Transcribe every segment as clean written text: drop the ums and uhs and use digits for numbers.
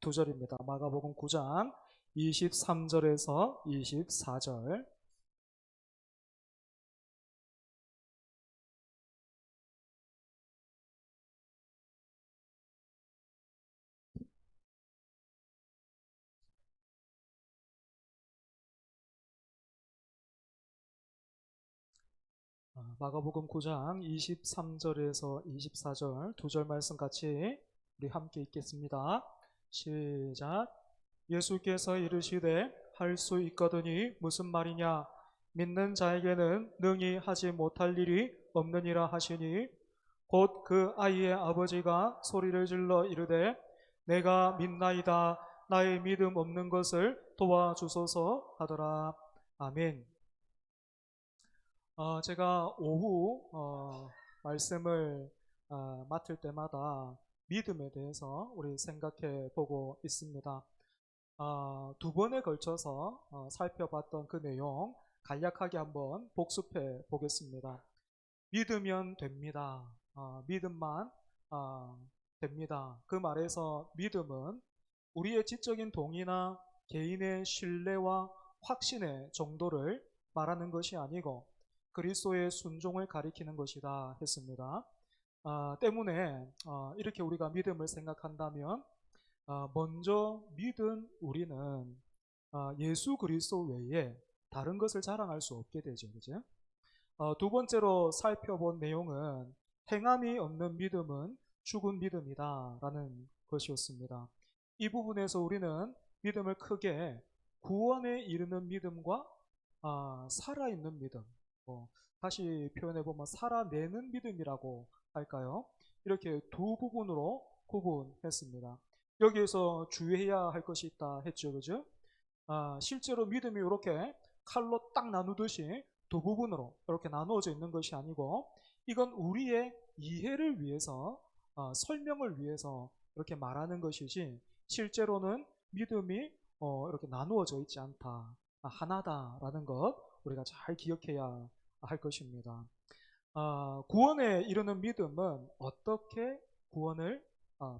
22절입니다. 마가복음 9장 23절에서 24절. 마가복음 9장 23절에서 24절 두 절 말씀 같이 우리 함께 읽겠습니다. 시작. 예수께서 이르시되 할 수 있거든이 무슨 말이냐? 믿는 자에게는 능히 하지 못할 일이 없느니라 하시니 곧 그 아이의 아버지가 소리를 질러 이르되 내가 믿나이다. 나의 믿음 없는 것을 도와주소서 하더라. 아멘. 제가 오후 말씀을 맡을 때마다 믿음에 대해서 우리 생각해 보고 있습니다. 두 번에 걸쳐서 살펴봤던 그 내용 간략하게 한번 복습해 보겠습니다. 믿으면 됩니다. 믿음만 됩니다. 그 말에서 믿음은 우리의 지적인 동의나 개인의 신뢰와 확신의 정도를 말하는 것이 아니고 그리스도의 순종을 가리키는 것이다 했습니다. 때문에 이렇게 우리가 믿음을 생각한다면 먼저 믿은 우리는 예수 그리스도 외에 다른 것을 자랑할 수 없게 되죠. 그죠? 두 번째로 살펴본 내용은 행함이 없는 믿음은 죽은 믿음이다 라는 것이었습니다. 이 부분에서 우리는 믿음을 크게 구원에 이르는 믿음과 살아있는 믿음, 다시 표현해보면 살아내는 믿음이라고 할까요? 이렇게 두 부분으로 구분했습니다. 여기에서 주의해야 할 것이 있다 했죠. 그죠? 실제로 믿음이 이렇게 칼로 딱 나누듯이 두 부분으로 이렇게 나누어져 있는 것이 아니고 이건 우리의 이해를 위해서 설명을 위해서 이렇게 말하는 것이지 실제로는 믿음이 이렇게 나누어져 있지 않다. 하나다라는 것 우리가 잘 기억해야 할 것입니다. 구원에 이르는 믿음은 어떻게 구원을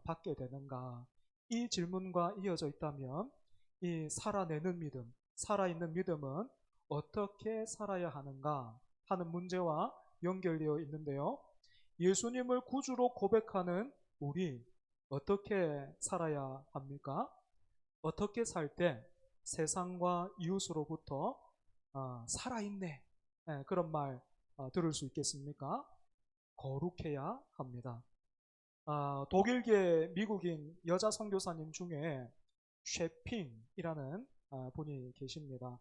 받게 되는가? 이 질문과 이어져 있다면 이 살아내는 믿음, 살아있는 믿음은 어떻게 살아야 하는가 하는 문제와 연결되어 있는데요. 예수님을 구주로 고백하는 우리 어떻게 살아야 합니까? 어떻게 살 때 세상과 이웃으로부터 살아있네 그런 말 들을 수 있겠습니까? 거룩해야 합니다. 독일계 미국인 여자 선교사님 중에 쉐핑이라는 분이 계십니다.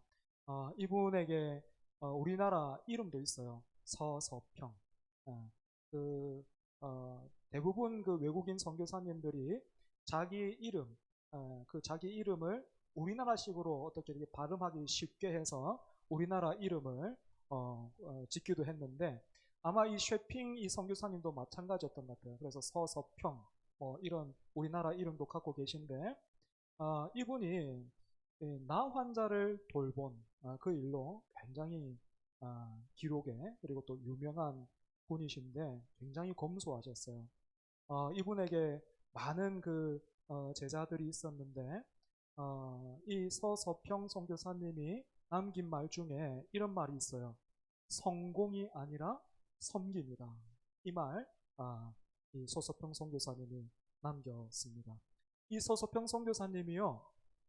이분에게 우리나라 이름도 있어요. 서서평. 대부분 그 외국인 선교사님들이 자기 이름, 그 자기 이름을 우리나라식으로 어떻게 이렇게 발음하기 쉽게 해서 우리나라 이름을 짓기도 했는데 아마 이 쉐핑 이 선교사님도 마찬가지였던 것 같아요. 그래서 서서평 이런 우리나라 이름도 갖고 계신데 이분이 나 환자를 돌본 그 일로 굉장히 기록에 그리고 또 유명한 분이신데 굉장히 검소하셨어요. 이분에게 많은 그 제자들이 있었는데 이 서서평 선교사님이 남긴 말 중에 이런 말이 있어요. 성공이 아니라 섬김이다. 이 말 이 서서평 선교사님이 남겼습니다. 이 서서평 선교사님이요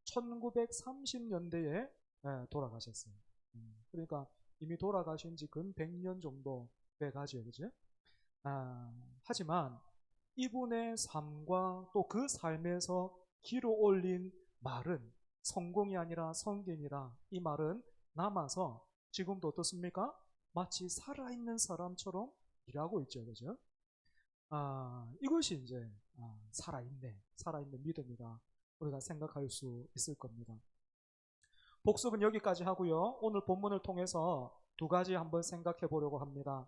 1930년대에 돌아가셨어요. 그러니까 이미 돌아가신 지 근 100년 정도 돼가죠. 그죠? 하지만 이분의 삶과 또 그 삶에서 기로 올린 말은 성공이 아니라 섬김이다. 이 말은 남아서 지금도 어떻습니까? 마치 살아있는 사람처럼 일하고 있죠. 그죠? 이것이 이제 살아있는 믿음이다. 우리가 생각할 수 있을 겁니다. 복습은 여기까지 하고요. 오늘 본문을 통해서 두 가지 한번 생각해 보려고 합니다.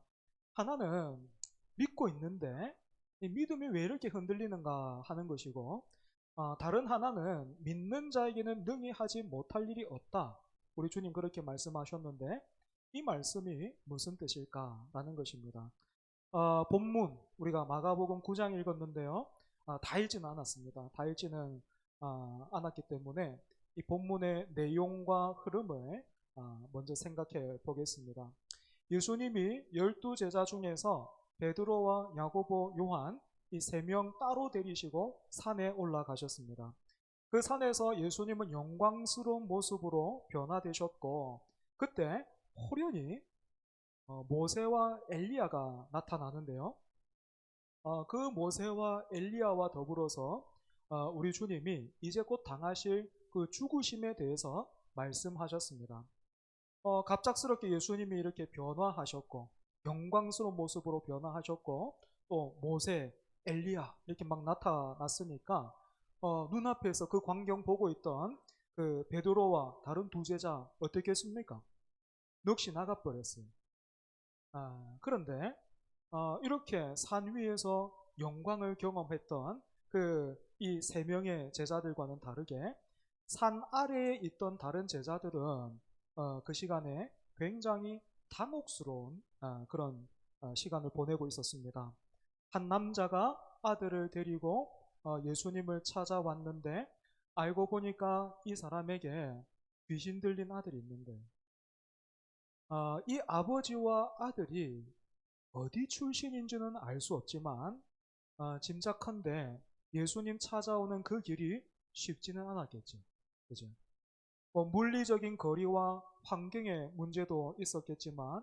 하나는 믿고 있는데 이 믿음이 왜 이렇게 흔들리는가 하는 것이고 다른 하나는 믿는 자에게는 능히 하지 못할 일이 없다. 우리 주님 그렇게 말씀하셨는데 이 말씀이 무슨 뜻일까라는 것입니다. 본문 우리가 마가복음 9장 읽었는데요. 다 읽지는 않았습니다. 다 읽지는 않았기 때문에 이 본문의 내용과 흐름을 먼저 생각해 보겠습니다. 예수님이 12제자 중에서 베드로와 야고보, 요한 이 세 명 따로 데리시고 산에 올라가셨습니다. 그 산에서 예수님은 영광스러운 모습으로 변화되셨고 그때 호련히 모세와 엘리야가 나타나는데요. 그 모세와 엘리야와 더불어서 우리 주님이 이제 곧 당하실 그 죽으심에 대해서 말씀하셨습니다. 갑작스럽게 예수님이 이렇게 변화하셨고 영광스러운 모습으로 변화하셨고 또 모세, 엘리야 이렇게 막 나타났으니까 눈앞에서 그 광경 보고 있던 그 베드로와 다른 두 제자 어떻게 했습니까? 넋이 나가버렸어요. 그런데 이렇게 산 위에서 영광을 경험했던 그 이 세 명의 제자들과는 다르게 산 아래에 있던 다른 제자들은 그 시간에 굉장히 당혹스러운 그런 시간을 보내고 있었습니다. 한 남자가 아들을 데리고 예수님을 찾아왔는데 알고 보니까 이 사람에게 귀신 들린 아들이 있는데 이 아버지와 아들이 어디 출신인지는 알 수 없지만 짐작컨대 예수님 찾아오는 그 길이 쉽지는 않았겠죠. 그죠? 물리적인 거리와 환경의 문제도 있었겠지만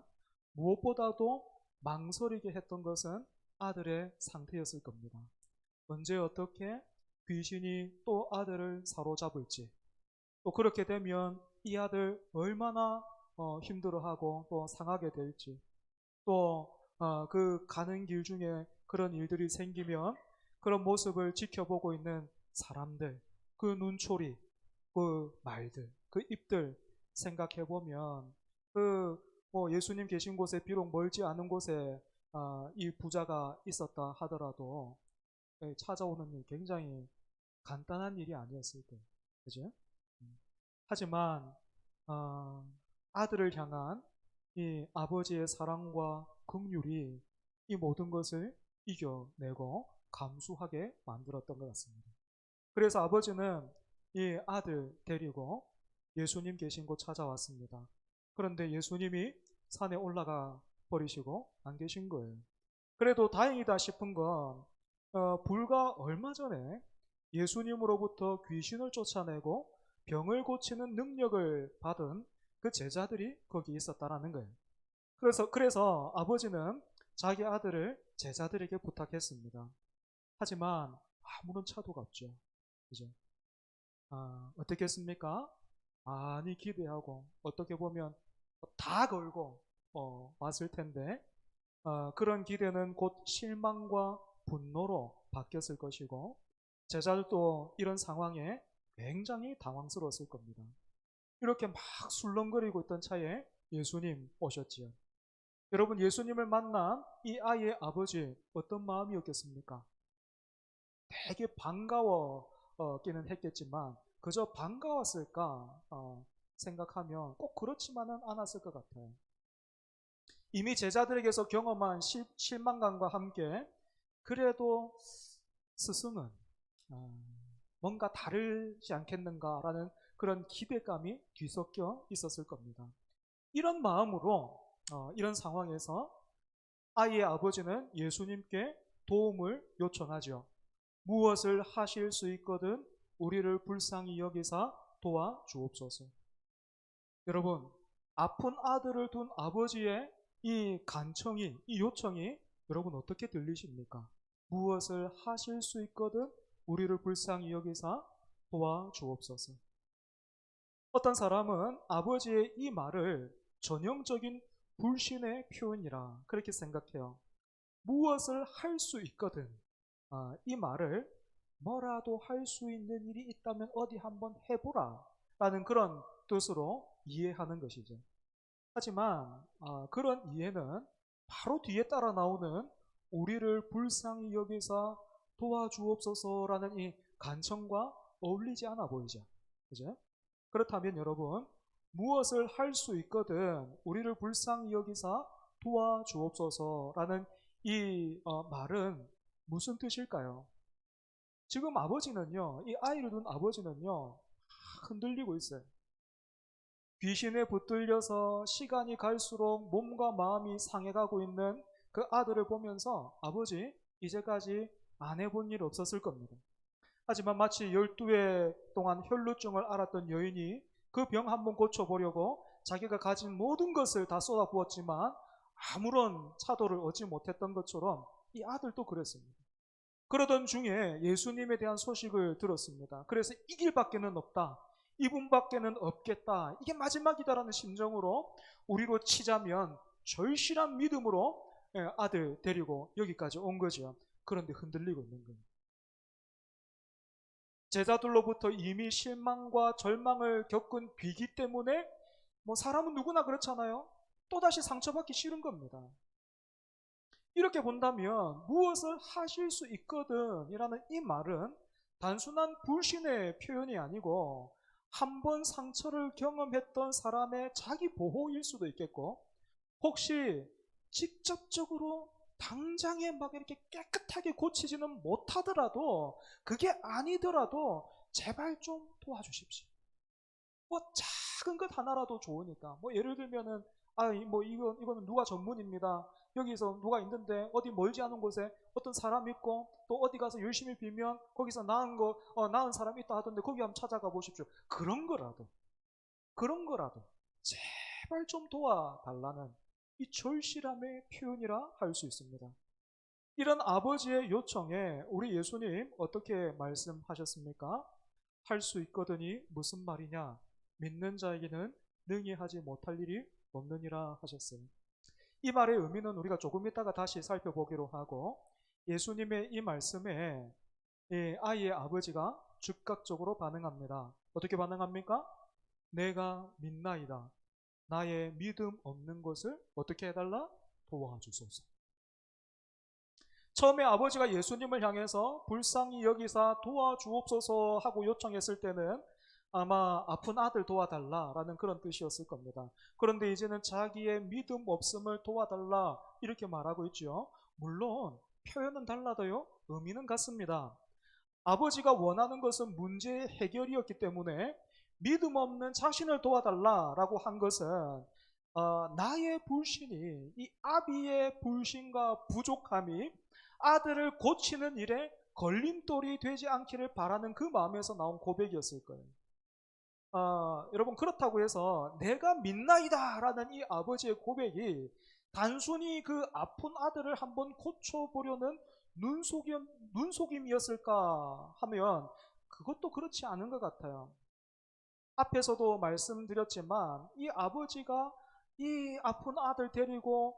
무엇보다도 망설이게 했던 것은 아들의 상태였을 겁니다. 언제 어떻게 귀신이 또 아들을 사로잡을지 또 그렇게 되면 이 아들 얼마나 힘들어하고 또 상하게 될지 또 그 가는 길 중에 그런 일들이 생기면 그런 모습을 지켜보고 있는 사람들 그 눈초리 그 말들 그 입들 생각해 보면 예수님 계신 곳에 비록 멀지 않은 곳에 이 부자가 있었다 하더라도 찾아오는 일 굉장히 간단한 일이 아니었을 거예요. 그죠? 하지만 아들을 향한 이 아버지의 사랑과 긍휼이 이 모든 것을 이겨내고 감수하게 만들었던 것 같습니다. 그래서 아버지는 이 아들 데리고 예수님 계신 곳 찾아왔습니다. 그런데 예수님이 산에 올라가 버리시고 안 계신 거예요. 그래도 다행이다 싶은 건 불과 얼마 전에 예수님으로부터 귀신을 쫓아내고 병을 고치는 능력을 받은 그 제자들이 거기 있었다라는 거예요. 그래서 아버지는 자기 아들을 제자들에게 부탁했습니다. 하지만 아무런 차도가 없죠. 그죠? 어떻게 했습니까? 많이 기대하고 어떻게 보면 다 걸고 왔을 텐데 그런 기대는 곧 실망과 분노로 바뀌었을 것이고 제자들도 이런 상황에 굉장히 당황스러웠을 겁니다. 이렇게 막 술렁거리고 있던 차에 예수님 오셨지요. 여러분 예수님을 만난 이 아이의 아버지 어떤 마음이었겠습니까? 되게 반가웠기는 했겠지만 그저 반가웠을까 생각하면 꼭 그렇지만은 않았을 것 같아요. 이미 제자들에게서 경험한 실망감과 함께 그래도 스승은 뭔가 다르지 않겠는가라는 그런 기대감이 뒤섞여 있었을 겁니다. 이런 마음으로 이런 상황에서 아이의 아버지는 예수님께 도움을 요청하죠. 무엇을 하실 수 있거든 우리를 불쌍히 여기사 도와주옵소서. 여러분, 아픈 아들을 둔 아버지의 이 간청이, 이 요청이 여러분 어떻게 들리십니까? 무엇을 하실 수 있거든 우리를 불쌍히 여기사 도와주옵소서. 어떤 사람은 아버지의 이 말을 전형적인 불신의 표현이라 그렇게 생각해요. 무엇을 할 수 있거든 이 말을 뭐라도 할 수 있는 일이 있다면 어디 한번 해보라 라는 그런 뜻으로 이해하는 것이죠. 하지만 그런 이해는 바로 뒤에 따라 나오는 우리를 불쌍히 여기사 도와주옵소서라는 이 간청과 어울리지 않아 보이죠. 그죠? 그렇다면 여러분 무엇을 할 수 있거든 우리를 불쌍히 여기사 도와주옵소서라는 이 말은 무슨 뜻일까요? 지금 아버지는요, 이 아이를 둔 아버지는요, 흔들리고 있어요. 귀신에 붙들려서 시간이 갈수록 몸과 마음이 상해가고 있는 그 아들을 보면서 아버지, 이제까지 안 해본 일 없었을 겁니다. 하지만 마치 12해 동안 혈루증을 앓았던 여인이 그 병 한번 고쳐보려고 자기가 가진 모든 것을 다 쏟아부었지만 아무런 차도를 얻지 못했던 것처럼 이 아들도 그랬습니다. 그러던 중에 예수님에 대한 소식을 들었습니다. 그래서 이 길밖에는 없다. 이분밖에는 없겠다. 이게 마지막이다라는 심정으로 우리로 치자면 절실한 믿음으로 아들 데리고 여기까지 온 거죠. 그런데 흔들리고 있는 거예요. 제자들로부터 이미 실망과 절망을 겪은 비기 때문에 뭐 사람은 누구나 그렇잖아요. 또다시 상처받기 싫은 겁니다. 이렇게 본다면 무엇을 하실 수 있거든 이라는 이 말은 단순한 불신의 표현이 아니고 한 번 상처를 경험했던 사람의 자기 보호일 수도 있겠고, 혹시 직접적으로 당장에 막 이렇게 깨끗하게 고치지는 못하더라도, 그게 아니더라도 제발 좀 도와주십시오. 뭐 작은 것 하나라도 좋으니까. 뭐 예를 들면은 뭐 이거는 누가 전문입니다. 여기서 누가 있는데 어디 멀지 않은 곳에 어떤 사람 있고 또 어디 가서 열심히 빌면 거기서 나은 사람 있다 하던데 거기 한번 찾아가 보십시오. 그런 거라도 제발 좀 도와달라는 이 절실함의 표현이라 할 수 있습니다. 이런 아버지의 요청에 우리 예수님 어떻게 말씀하셨습니까? 할 수 있거든이 무슨 말이냐? 믿는 자에게는 능히 하지 못할 일이 없느니라 하셨어요. 이 말의 의미는 우리가 조금 있다가 다시 살펴보기로 하고, 예수님의 이 말씀에 아이의 아버지가 즉각적으로 반응합니다. 어떻게 반응합니까? 내가 믿나이다. 나의 믿음 없는 것을 어떻게 해달라? 도와주소서. 처음에 아버지가 예수님을 향해서 불쌍히 여기사 도와주옵소서 하고 요청했을 때는 아마 아픈 아들 도와달라라는 그런 뜻이었을 겁니다. 그런데 이제는 자기의 믿음 없음을 도와달라 이렇게 말하고 있죠. 물론 표현은 달라도요, 의미는 같습니다. 아버지가 원하는 것은 문제의 해결이었기 때문에 믿음 없는 자신을 도와달라라고 한 것은 나의 불신이, 이 아비의 불신과 부족함이 아들을 고치는 일에 걸림돌이 되지 않기를 바라는 그 마음에서 나온 고백이었을 거예요. 여러분, 그렇다고 해서 내가 믿나이다 라는 이 아버지의 고백이 단순히 그 아픈 아들을 한번 고쳐보려는 눈속임이었을까 하면 그것도 그렇지 않은 것 같아요. 앞에서도 말씀드렸지만 이 아버지가 이 아픈 아들 데리고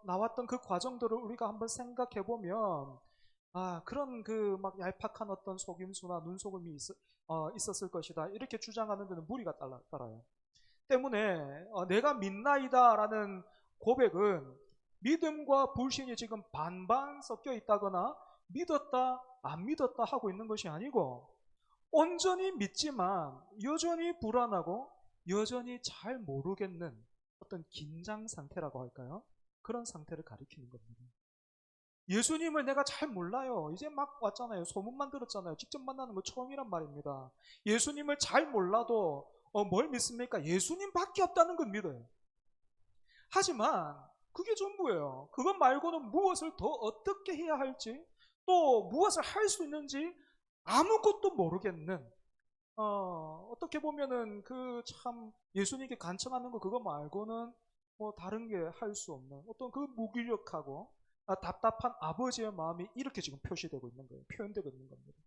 나왔던 그 과정들을 우리가 한번 생각해 보면 그런 그 막 얄팍한 어떤 속임수나 눈속임이 있었을 것이다 이렇게 주장하는 데는 무리가 따라요. 때문에 내가 믿나이다 라는 고백은 믿음과 불신이 지금 반반 섞여 있다거나 믿었다 안 믿었다 하고 있는 것이 아니고, 온전히 믿지만 여전히 불안하고 여전히 잘 모르겠는 어떤 긴장 상태라고 할까요? 그런 상태를 가리키는 겁니다. 예수님을 내가 잘 몰라요. 이제 막 왔잖아요. 소문만 들었잖아요. 직접 만나는 거 처음이란 말입니다. 예수님을 잘 몰라도 뭘 믿습니까? 예수님밖에 없다는 건 믿어요. 하지만 그게 전부예요. 그것 말고는 무엇을 더 어떻게 해야 할지, 또 무엇을 할 수 있는지 아무것도 모르겠는, 어떻게 보면은 그 참 예수님께 간청하는 거 그거 말고는 뭐 다른 게 할 수 없는 어떤 그 무기력하고 답답한 아버지의 마음이 이렇게 지금 표시되고 있는 거예요. 표현되고 있는 겁니다.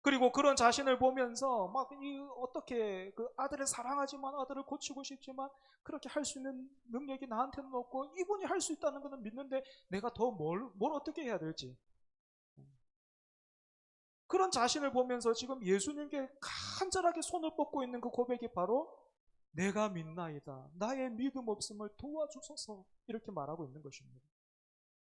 그리고 그런 자신을 보면서 막 어떻게 그 아들을 사랑하지만 아들을 고치고 싶지만 그렇게 할 수 있는 능력이 나한테는 없고, 이분이 할 수 있다는 것은 믿는데 내가 더 뭘 어떻게 해야 될지, 그런 자신을 보면서 지금 예수님께 간절하게 손을 뻗고 있는 그 고백이 바로 내가 믿나이다. 나의 믿음 없음을 도와주소서. 이렇게 말하고 있는 것입니다.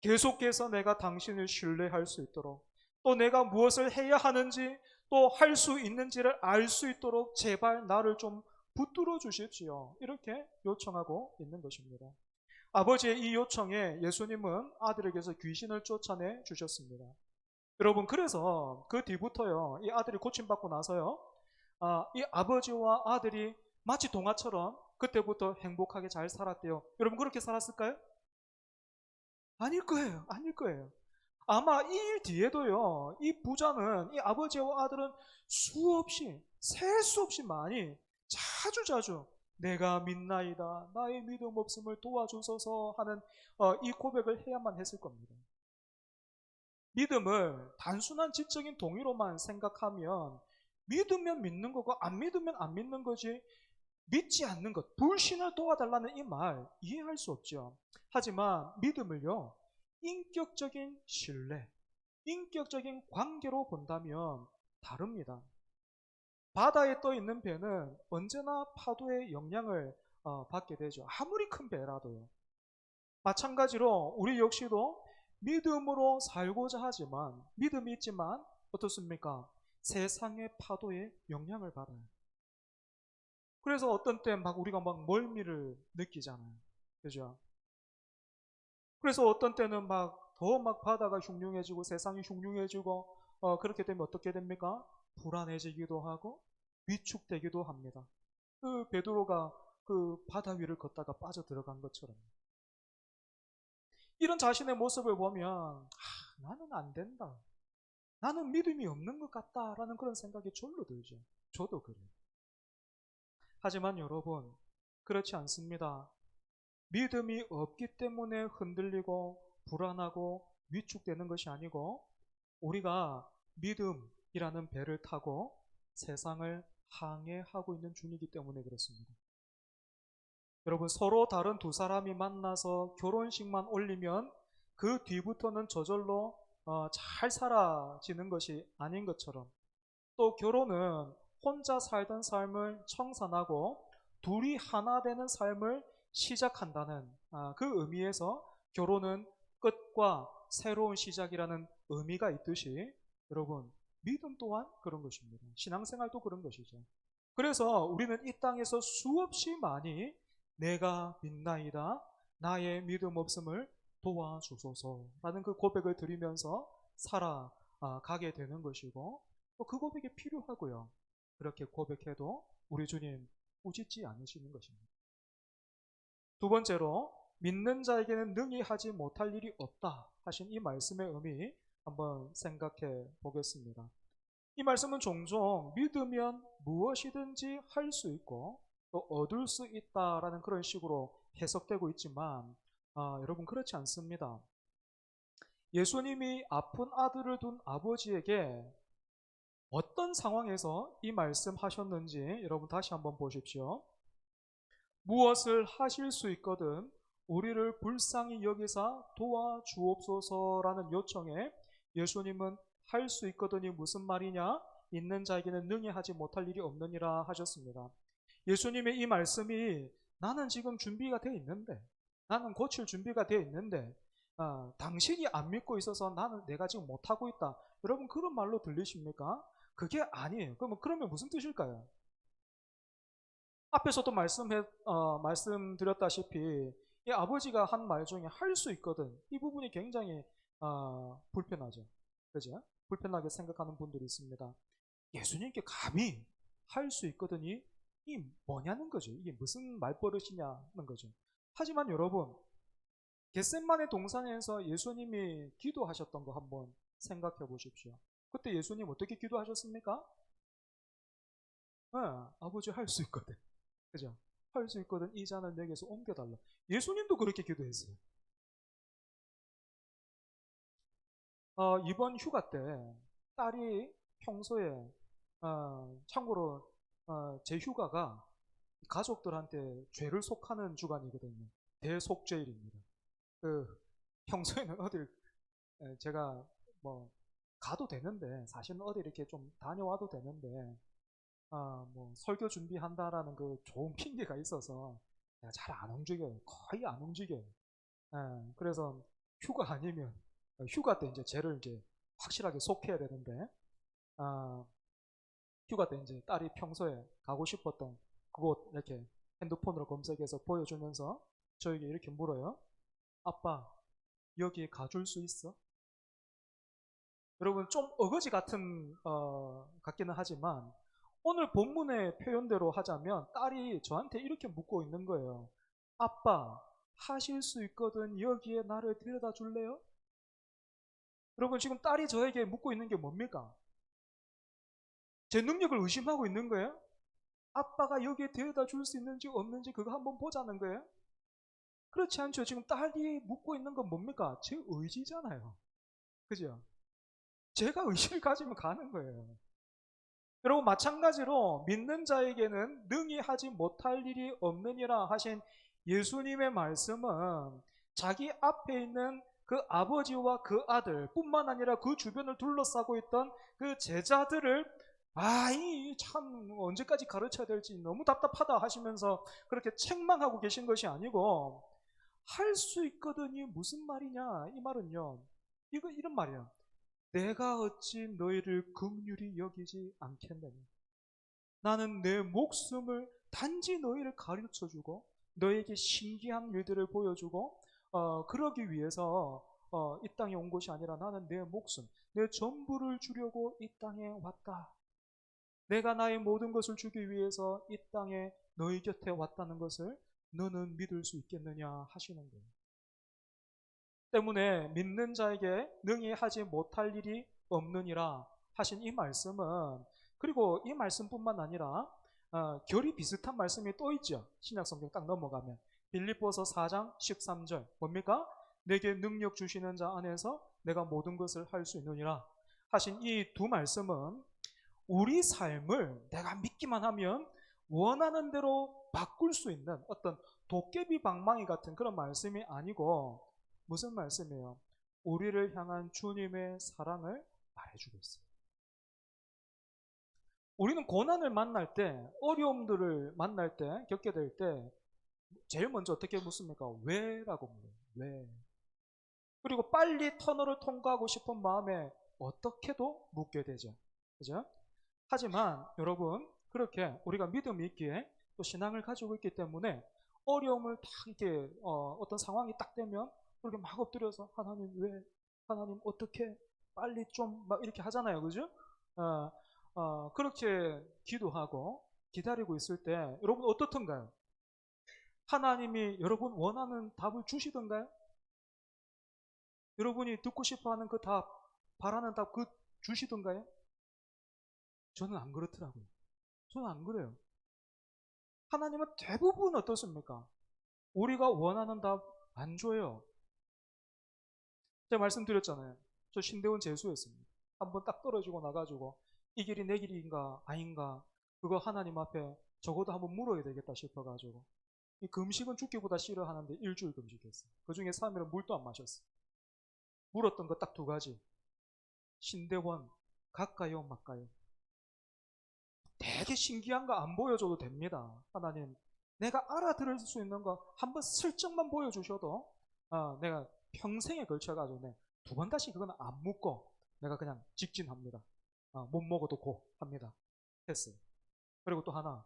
계속해서 내가 당신을 신뢰할 수 있도록, 또 내가 무엇을 해야 하는지 또 할 수 있는지를 알 수 있도록 제발 나를 좀 붙들어 주십시오. 이렇게 요청하고 있는 것입니다. 아버지의 이 요청에 예수님은 아들에게서 귀신을 쫓아내 주셨습니다. 여러분, 그래서 그 뒤부터요, 이 아들이 고침받고 나서요, 이 아버지와 아들이 마치 동화처럼 그때부터 행복하게 잘 살았대요. 여러분, 그렇게 살았을까요? 아닐 거예요. 아닐 거예요. 아마 이 일 뒤에도요, 이 부자는, 이 아버지와 아들은 수없이, 셀 수 없이 많이, 자주자주, 내가 믿나이다, 나의 믿음 없음을 도와주소서 하는 이 고백을 해야만 했을 겁니다. 믿음을 단순한 지적인 동의로만 생각하면 믿으면 믿는 거고 안 믿으면 안 믿는 거지, 믿지 않는 것, 불신을 도와달라는 이 말 이해할 수 없죠. 하지만 믿음을요, 인격적인 신뢰, 인격적인 관계로 본다면 다릅니다. 바다에 떠 있는 배는 언제나 파도의 영향을 받게 되죠. 아무리 큰 배라도요. 마찬가지로 우리 역시도 믿음으로 살고자 하지만, 믿음이 있지만 어떻습니까? 세상의 파도에 영향을 받아요. 그래서 어떤 때 막 우리가 막 멀미를 느끼잖아요. 그죠? 그래서 어떤 때는 막 더 막 바다가 흉흉해지고 세상이 흉흉해지고 그렇게 되면 어떻게 됩니까? 불안해지기도 하고 위축되기도 합니다. 그 베드로가 그 바다 위를 걷다가 빠져 들어간 것처럼. 이런 자신의 모습을 보면 나는 안 된다. 나는 믿음이 없는 것 같다라는 그런 생각이 절로 들죠. 저도 그래요. 하지만 여러분, 그렇지 않습니다. 믿음이 없기 때문에 흔들리고 불안하고 위축되는 것이 아니고, 우리가 믿음이라는 배를 타고 세상을 항해하고 있는 중이기 때문에 그렇습니다. 여러분, 서로 다른 두 사람이 만나서 결혼식만 올리면 그 뒤부터는 저절로 잘 살아지는 것이 아닌 것처럼, 또 결혼은 혼자 살던 삶을 청산하고 둘이 하나 되는 삶을 시작한다는 그 의미에서 결혼은 끝과 새로운 시작이라는 의미가 있듯이, 여러분, 믿음 또한 그런 것입니다. 신앙생활도 그런 것이죠. 그래서 우리는 이 땅에서 수없이 많이 내가 믿나이다, 나의 믿음 없음을 도와주소서라는 그 고백을 드리면서 살아가게 되는 것이고, 또 그 고백이 필요하고요. 그렇게 고백해도 우리 주님 꾸짖지 않으시는 것입니다. 두 번째로, 믿는 자에게는 능히 하지 못할 일이 없다 하신 이 말씀의 의미 한번 생각해 보겠습니다. 이 말씀은 종종 믿으면 무엇이든지 할 수 있고 또 얻을 수 있다라는 그런 식으로 해석되고 있지만, 여러분, 그렇지 않습니다. 예수님이 아픈 아들을 둔 아버지에게 어떤 상황에서 이 말씀하셨는지 여러분 다시 한번 보십시오. 무엇을 하실 수 있거든 우리를 불쌍히 여기사 도와주옵소서라는 요청에 예수님은 할 수 있거든이 무슨 말이냐? 있는 자에게는 능히 하지 못할 일이 없느니라 하셨습니다. 예수님의 이 말씀이, 나는 지금 준비가 되어 있는데, 나는 고칠 준비가 되어 있는데 당신이 안 믿고 있어서 나는 내가 지금 못하고 있다, 여러분, 그런 말로 들리십니까? 그게 아니에요. 그러면 무슨 뜻일까요? 앞에서도 말씀드렸다시피 이 아버지가 한 말 중에 할 수 있거든, 이 부분이 굉장히 불편하죠. 그죠? 불편하게 생각하는 분들이 있습니다. 예수님께 감히 할 수 있거든이 이 뭐냐는 거죠. 이게 무슨 말버릇이냐는 거죠. 하지만 여러분, 겟셋마네 동산에서 예수님이 기도하셨던 거 한번 생각해 보십시오. 그때 예수님 어떻게 기도하셨습니까? 네, 아버지 할 수 있거든. 그죠? 할 수 있거든 이 잔을 내게서 옮겨달라. 예수님도 그렇게 기도했어요. 이번 휴가 때 딸이 평소에 참고로 제 휴가가 가족들한테 죄를 속하는 주간이거든요. 대속죄일입니다. 그 평소에는 어딜 제가 뭐 가도 되는데, 사실은 어디 이렇게 좀 다녀와도 되는데 뭐 설교 준비한다라는 그 좋은 핑계가 있어서 내가 잘 안 움직여요. 거의 안 움직여요. 그래서 휴가 아니면 휴가 때 이제 쟤를 이제 확실하게 속해야 되는데, 아, 휴가 때 이제 딸이 평소에 가고 싶었던 그곳 이렇게 핸드폰으로 검색해서 보여주면서 저에게 이렇게 물어요. 아빠, 여기 가줄 수 있어? 여러분 좀 어거지 같기는 하지만 오늘 본문의 표현대로 하자면 딸이 저한테 이렇게 묻고 있는 거예요. 아빠, 하실 수 있거든 여기에 나를 데려다 줄래요? 여러분 지금 딸이 저에게 묻고 있는 게 뭡니까? 제 능력을 의심하고 있는 거예요? 아빠가 여기에 데려다 줄 수 있는지 없는지 그거 한번 보자는 거예요? 그렇지 않죠. 지금 딸이 묻고 있는 건 뭡니까? 제 의지잖아요. 그죠? 제가 의지를 가지면 가는 거예요. 여러분 마찬가지로 믿는 자에게는 능히 하지 못할 일이 없느니라 하신 예수님의 말씀은 자기 앞에 있는 그 아버지와 그 아들 뿐만 아니라 그 주변을 둘러싸고 있던 그 제자들을 이 참 언제까지 가르쳐야 될지 너무 답답하다 하시면서 그렇게 책망하고 계신 것이 아니고 할 수 있거든이 무슨 말이냐 이 말은요 이런 말이야. 내가 어찌 너희를 긍휼히 여기지 않겠느냐. 나는 내 목숨을 단지 너희를 가르쳐주고 너에게 신기한 일들을 보여주고 그러기 위해서 이 땅에 온 것이 아니라 나는 내 목숨, 내 전부를 주려고 이 땅에 왔다. 내가 나의 모든 것을 주기 위해서 이 땅에 너희 곁에 왔다는 것을 너는 믿을 수 있겠느냐 하시는 거예요. 때문에 믿는 자에게 능히 하지 못할 일이 없느니라 하신 이 말씀은 그리고 이 말씀뿐만 아니라 결이 비슷한 말씀이 또 있죠. 신약성경 딱 넘어가면 빌립보서 4장 13절 뭡니까? 내게 능력 주시는 자 안에서 내가 모든 것을 할 수 있느니라 하신 이 두 말씀은 우리 삶을 내가 믿기만 하면 원하는 대로 바꿀 수 있는 어떤 도깨비 방망이 같은 그런 말씀이 아니고 무슨 말씀이에요? 우리를 향한 주님의 사랑을 말해주고 있어요. 우리는 고난을 만날 때, 어려움들을 만날 때, 겪게 될 때, 제일 먼저 어떻게 묻습니까? 왜? 라고 물어요. 왜? 그리고 빨리 터널을 통과하고 싶은 마음에 어떻게도 묻게 되죠. 그죠? 하지만 여러분, 그렇게 우리가 믿음이 있기에 또 신앙을 가지고 있기 때문에 어려움을 딱 이렇게 어떤 상황이 딱 되면 그렇게 막 엎드려서 하나님 왜? 하나님 어떻게? 빨리 좀 막 이렇게 하잖아요. 그죠? 그렇게 기도하고 기다리고 있을 때 여러분 어떻던가요? 하나님이 여러분 원하는 답을 주시던가요? 여러분이 듣고 싶어하는 그 답, 바라는 답 그 주시던가요? 저는 안 그렇더라고요. 저는 안 그래요. 하나님은 대부분 어떻습니까? 우리가 원하는 답 안 줘요. 제가 말씀드렸잖아요. 저 신대원 재수했습니다. 한번 딱 떨어지고 나가지고 이 길이 내 길인가 아닌가 그거 하나님 앞에 적어도 한번 물어야 되겠다 싶어가지고 이 금식은 죽기보다 싫어하는데 일주일 금식했어요. 그 중에 3일은 물도 안 마셨어요. 물었던 거 딱 두 가지. 신대원 갈까요 말까요? 되게 신기한 거 안 보여줘도 됩니다. 하나님 내가 알아들을 수 있는 거 한번 슬쩍만 보여주셔도 내가 평생에 걸쳐가지고 두 번 다시 그건 안 묻고 내가 그냥 직진합니다. 못 먹어도 고 합니다. 했어요. 그리고 또 하나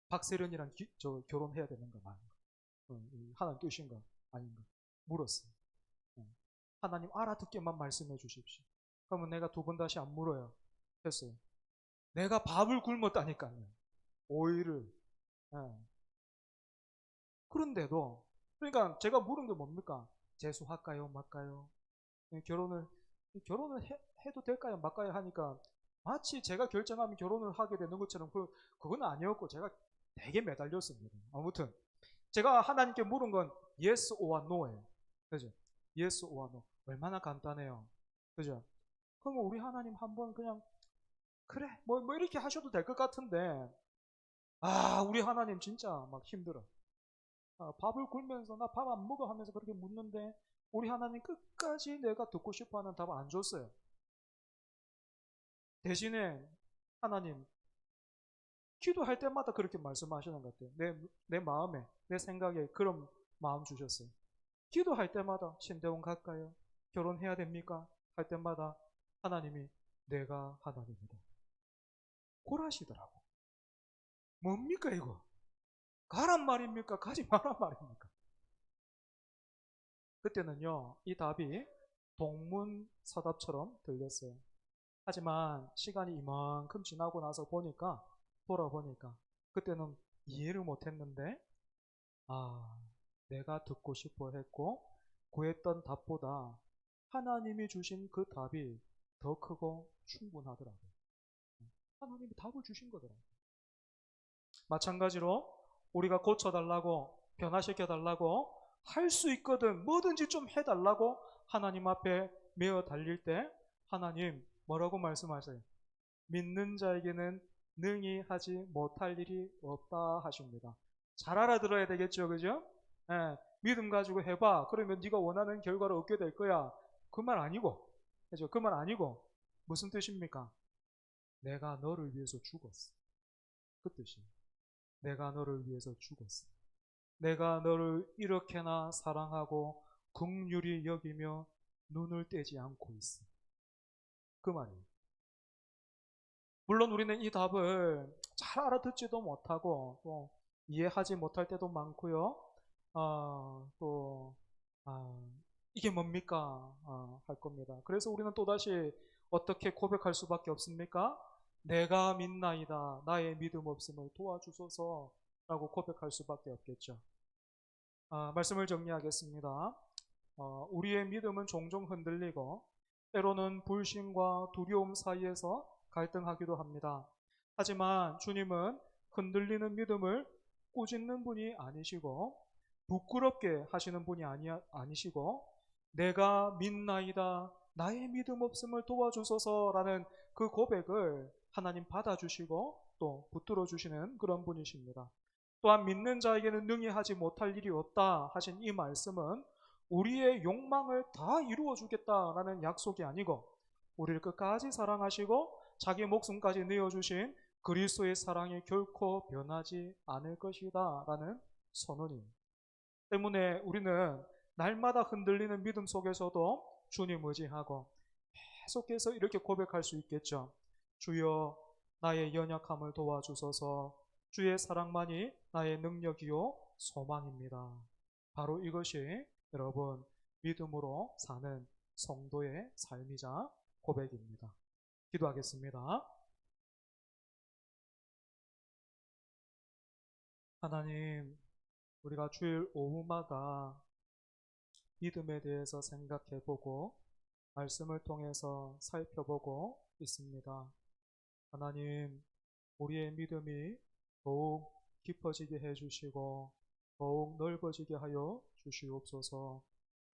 박세련이랑 저 결혼해야 되는가 말인가 하나님 뜻인가 아닌가 물었어요. 하나님 알아듣게만 말씀해 주십시오. 그러면 내가 두 번 다시 안 물어요. 했어요. 내가 밥을 굶었다니까요. 오이를. 예. 그런데도 그러니까 제가 물은 게 뭡니까? 재수할까요 말까요? 결혼을 해도 될까요 말까요 하니까 마치 제가 결정하면 결혼을 하게 되는 것처럼 그건 아니었고 제가 되게 매달렸습니다. 아무튼 제가 하나님께 물은 건 yes or no예요. 그죠? yes or no. 얼마나 간단해요. 그죠? 그러면 우리 하나님 한번 그냥 그래 뭐 이렇게 하셔도 될 것 같은데 우리 하나님 진짜 막 힘들어. 밥을 굶면서 나 밥 안 먹어 하면서 그렇게 묻는데 우리 하나님 끝까지 내가 듣고 싶어하는 답을 안 줬어요. 대신에 하나님 기도할 때마다 그렇게 말씀하시는 것 같아요. 내 마음에 내 생각에 그런 마음 주셨어요. 기도할 때마다 신대원 갈까요? 결혼해야 됩니까? 할 때마다 하나님이 내가 하나님이다. 고라시더라고. 뭡니까 이거? 가란 말입니까? 가지 마란 말입니까? 그때는요 이 답이 동문서답처럼 들렸어요. 하지만 시간이 이만큼 지나고 나서 보니까, 돌아보니까, 그때는 이해를 못했는데, 아, 내가 듣고 싶어 했고, 구했던 답보다 하나님이 주신 그 답이 더 크고 충분하더라고요. 하나님이 답을 주신 거더라고요. 마찬가지로 우리가 고쳐달라고, 변화시켜달라고, 할 수 있거든, 뭐든지 좀 해달라고 하나님 앞에 메어 달릴 때 하나님 뭐라고 말씀하세요? 믿는 자에게는 능히 하지 못할 일이 없다 하십니다. 잘 알아들어야 되겠죠, 그죠? 예, 믿음 가지고 해봐. 그러면 네가 원하는 결과를 얻게 될 거야. 그 말 아니고, 그죠? 그 말 아니고 무슨 뜻입니까? 내가 너를 위해서 죽었어. 그 뜻이에요. 내가 너를 위해서 죽었어. 내가 너를 이렇게나 사랑하고 긍휼히 여기며 눈을 떼지 않고 있어. 그 말이에요. 물론 우리는 이 답을 잘 알아듣지도 못하고 또 이해하지 못할 때도 많고요. 또 이게 뭡니까? 할 겁니다. 그래서 우리는 또다시 어떻게 고백할 수밖에 없습니까? 내가 믿나이다. 나의 믿음 없음을 도와주소서 라고 고백할 수밖에 없겠죠. 말씀을 정리하겠습니다. 우리의 믿음은 종종 흔들리고 때로는 불신과 두려움 사이에서 갈등하기도 합니다. 하지만 주님은 흔들리는 믿음을 꾸짖는 분이 아니시고 부끄럽게 하시는 분이 아니시고 내가 믿나이다 나의 믿음 없음을 도와주소서라는 그 고백을 하나님 받아주시고 또 붙들어 주시는 그런 분이십니다. 또한 믿는 자에게는 능히 하지 못할 일이 없다 하신 이 말씀은 우리의 욕망을 다 이루어 주겠다라는 약속이 아니고 우리를 끝까지 사랑하시고 자기 목숨까지 내어주신 그리스도의 사랑이 결코 변하지 않을 것이다 라는 선언입니다. 때문에 우리는 날마다 흔들리는 믿음 속에서도 주님 의지하고 계속해서 이렇게 고백할 수 있겠죠. 주여 나의 연약함을 도와주소서. 주의 사랑만이 나의 능력이요 소망입니다. 바로 이것이 여러분 믿음으로 사는 성도의 삶이자 고백입니다. 기도하겠습니다. 하나님, 우리가 주일 오후마다 믿음에 대해서 생각해보고 말씀을 통해서 살펴보고 있습니다. 하나님, 우리의 믿음이 더욱 깊어지게 해주시고 더욱 넓어지게 하여 주시옵소서.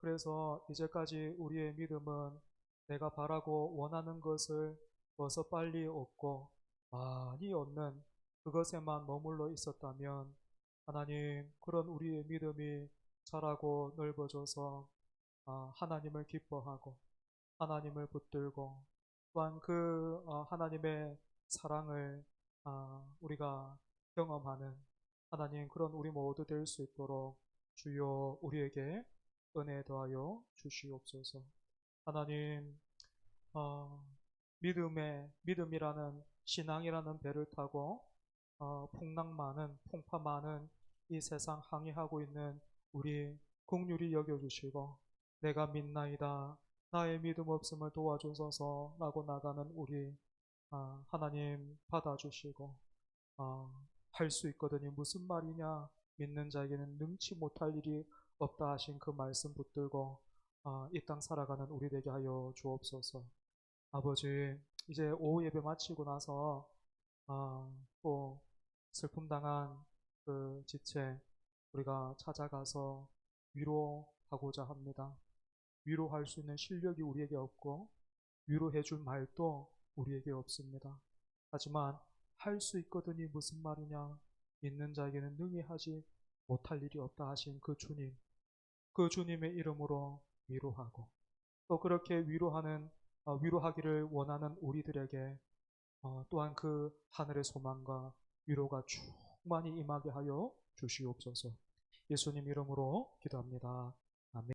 그래서 이제까지 우리의 믿음은 내가 바라고 원하는 것을 어서 빨리 얻고 많이 얻는 그것에만 머물러 있었다면 하나님 그런 우리의 믿음이 자라고 넓어져서 하나님을 기뻐하고 하나님을 붙들고 또한 그 하나님의 사랑을 우리가 경험하는 하나님 그런 우리 모두 될 수 있도록 주여 우리에게 은혜 더하여 주시옵소서. 하나님 믿음이라는 신앙이라는 배를 타고 풍파 많은 이 세상 항해하고 있는 우리 긍휼히 여겨주시고 내가 믿나이다 나의 믿음 없음을 도와주소서라고 나가는 우리 하나님 받아주시고 할 수 있거든요. 무슨 말이냐 믿는 자에게는 능치 못할 일이 없다 하신 그 말씀 붙들고 이 땅 살아가는 우리 되게 하여 주옵소서. 아버지 이제 오후 예배 마치고 나서 또 슬픔 당한 그 지체 우리가 찾아가서 위로하고자 합니다. 위로할 수 있는 실력이 우리에게 없고 위로해 줄 말도 우리에게 없습니다. 하지만 할 수 있거든이 무슨 말이냐 믿는 자에게는 능히 하지 못할 일이 없다 하신 그 주님 그 주님의 이름으로 위로하고 또 그렇게 위로하기를 원하는 우리들에게 또한 그 하늘의 소망과 위로가 충만히 임하게 하여 주시옵소서. 예수님 이름으로 기도합니다.